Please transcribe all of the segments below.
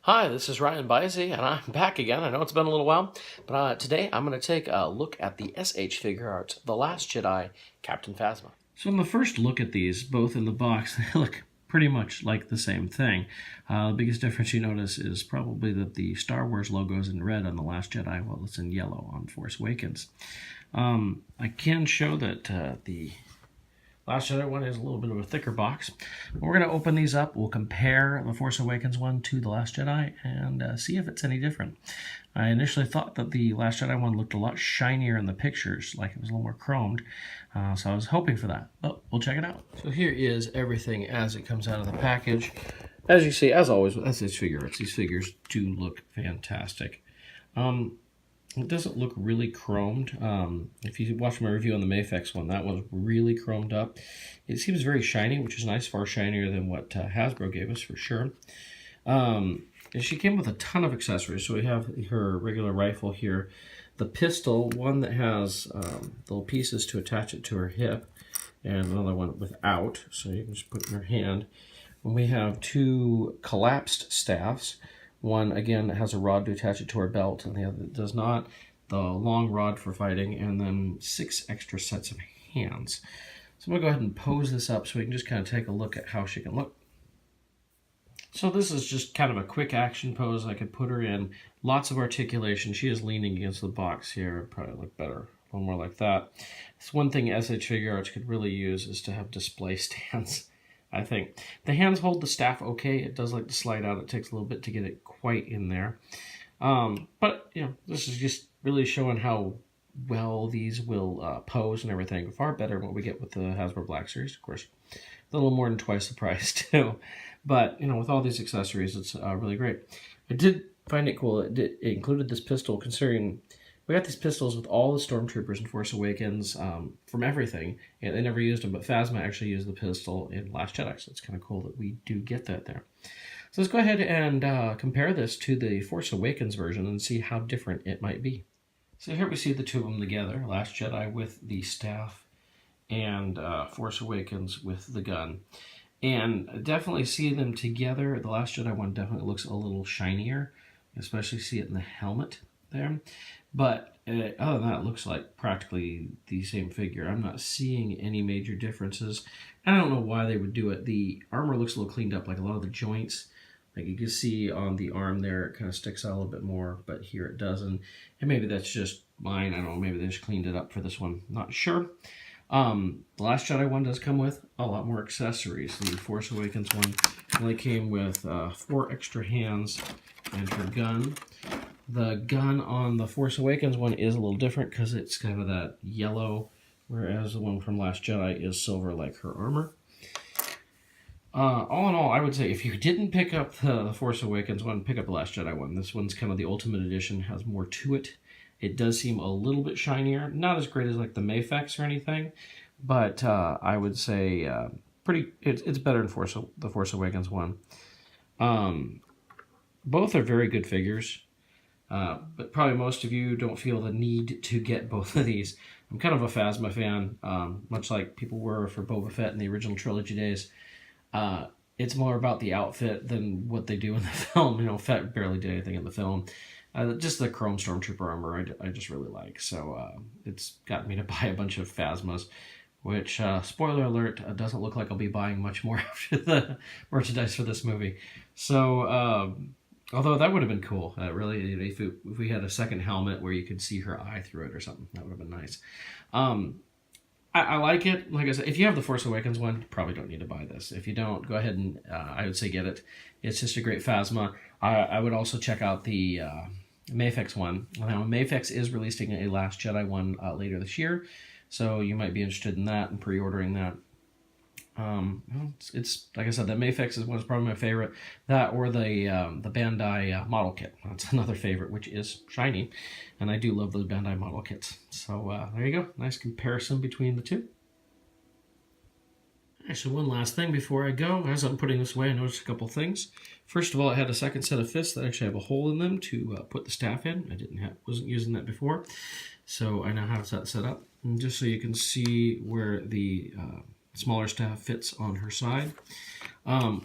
Hi, this is MrByZ, and I'm back again. I know it's been a little while, but today I'm going to take a look at the SHFigurarts, The Last Jedi, Captain Phasma. So on the first look at these, both in the box, they look pretty much like the same thing. The biggest difference you notice is probably that the Star Wars logo is in red on The Last Jedi, while it's in yellow on Force Awakens. I can show that the Last Jedi one is a little bit of a thicker box. We're going to open these up. We'll compare the Force Awakens one to The Last Jedi and see if it's any different. I initially thought that the Last Jedi one looked a lot shinier in the pictures, like it was a little more chromed, so I was hoping for that. But we'll check it out. So here is everything as it comes out of the package. As you see, as always with SHFigurarts, these figures do look fantastic. It doesn't look really chromed. If you watch my review on the Mafex one, that one's really chromed up. It seems very shiny, which is nice, far shinier than what Hasbro gave us for sure. And she came with a ton of accessories. So we have her regular rifle here, the pistol, one that has little pieces to attach it to her hip, and another one without, so you can just put it in your hand. And we have two collapsed staffs. One, again, has a rod to attach it to her belt, and the other does not. The long rod for fighting, and then 6 extra sets of hands. So I'm going to go ahead and pose this up so we can just kind of take a look at how she can look. So this is just kind of a quick action pose I could put her in. Lots of articulation. She is leaning against the box here. It'd probably look better, a little more like that. It's one thing SHFigurarts could really use is to have display stands. I think the hands hold the staff okay. It does like to slide out. It takes a little bit to get it quite in there. But, you know, this is just really showing how well these will pose and everything. Far better than what we get with the Hasbro Black Series, of course. A little more than twice the price, too. But, you know, with all these accessories, it's really great. I did find it cool. It included this pistol, considering we got these pistols with all the Stormtroopers in Force Awakens from everything. And they never used them, but Phasma actually used the pistol in Last Jedi, so it's kind of cool that we do get that there. So let's go ahead and compare this to the Force Awakens version and see how different it might be. So here we see the two of them together, Last Jedi with the staff and Force Awakens with the gun. And definitely see them together. The Last Jedi one definitely looks a little shinier, especially see it in the helmet there. But other than that, it looks like practically the same figure. I'm not seeing any major differences. And I don't know why they would do it. The armor looks a little cleaned up, like a lot of the joints. Like you can see on the arm there, it kind of sticks out a little bit more, but here it doesn't. And maybe that's just mine. I don't know, maybe they just cleaned it up for this one. Not sure. The Last Jedi one does come with a lot more accessories. The Force Awakens one only came with 4 extra hands and her gun. The gun on the Force Awakens one is a little different because it's kind of that yellow, whereas the one from Last Jedi is silver like her armor. All in all, I would say if you didn't pick up the Force Awakens one, pick up the Last Jedi one. This one's kind of the Ultimate Edition, has more to it. It does seem a little bit shinier. Not as great as like the Mafex or anything, but I would say it's better than the Force Awakens one. Both are very good figures. But probably most of you don't feel the need to get both of these. I'm kind of a Phasma fan, much like people were for Boba Fett in the original trilogy days. It's more about the outfit than what they do in the film. You know, Fett barely did anything in the film. Just the chrome Stormtrooper armor I just really like. So it's got me to buy a bunch of Phasmas, which, spoiler alert, doesn't look like I'll be buying much more after the merchandise for this movie. So... although that would have been cool, really, if we had a second helmet where you could see her eye through it or something, that would have been nice. I like it. Like I said, if you have the Force Awakens one, you probably don't need to buy this. If you don't, go ahead and I would say get it. It's just a great Phasma. I would also check out the Mafex one. Now, Mafex is releasing a Last Jedi one later this year, so you might be interested in that and pre-ordering that. It's like I said, the Mafex is probably my favorite. That or the Bandai model kit. That's another favorite, which is shiny, and I do love those Bandai model kits. So there you go, nice comparison between the two. Actually, one last thing before I go. As I'm putting this away, I noticed a couple things. First of all, I had a second set of fists that actually have a hole in them to put the staff in. I wasn't using that before, so I now have that set up. And just so you can see where the smaller staff fits on her side.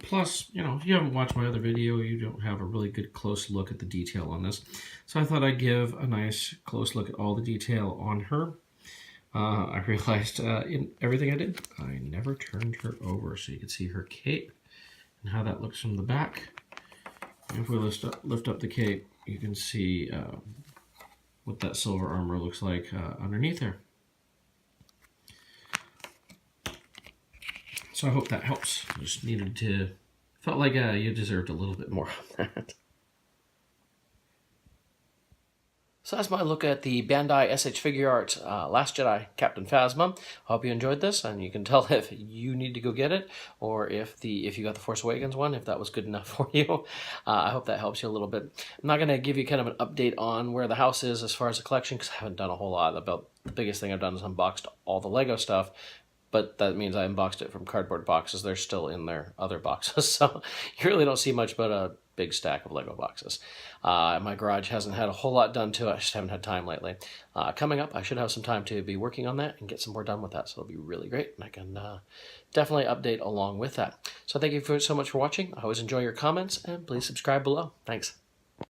Plus, you know, if you haven't watched my other video, you don't have a really good close look at the detail on this. So I thought I'd give a nice close look at all the detail on her. I realized in everything I did, I never turned her over, so you can see her cape and how that looks from the back. And if we lift up the cape, you can see what that silver armor looks like underneath her. So I hope that helps. Just needed to, felt like you deserved a little bit more on that. So that's my look at the Bandai SHFigurarts Last Jedi Captain Phasma. I hope you enjoyed this, and you can tell if you need to go get it, or if you got the Force Awakens one, if that was good enough for you. I hope that helps you a little bit. I'm not going to give you kind of an update on where the house is as far as the collection, because I haven't done a whole lot. About the biggest thing I've done is unboxed all the Lego stuff, but that means I unboxed it from cardboard boxes. They're still in their other boxes, so you really don't see much but a big stack of Lego boxes. My garage hasn't had a whole lot done to it. I just haven't had time lately. Coming up, I should have some time to be working on that and get some more done with that, so it'll be really great, and I can definitely update along with that. So thank you so much for watching. I always enjoy your comments, and please subscribe below. Thanks.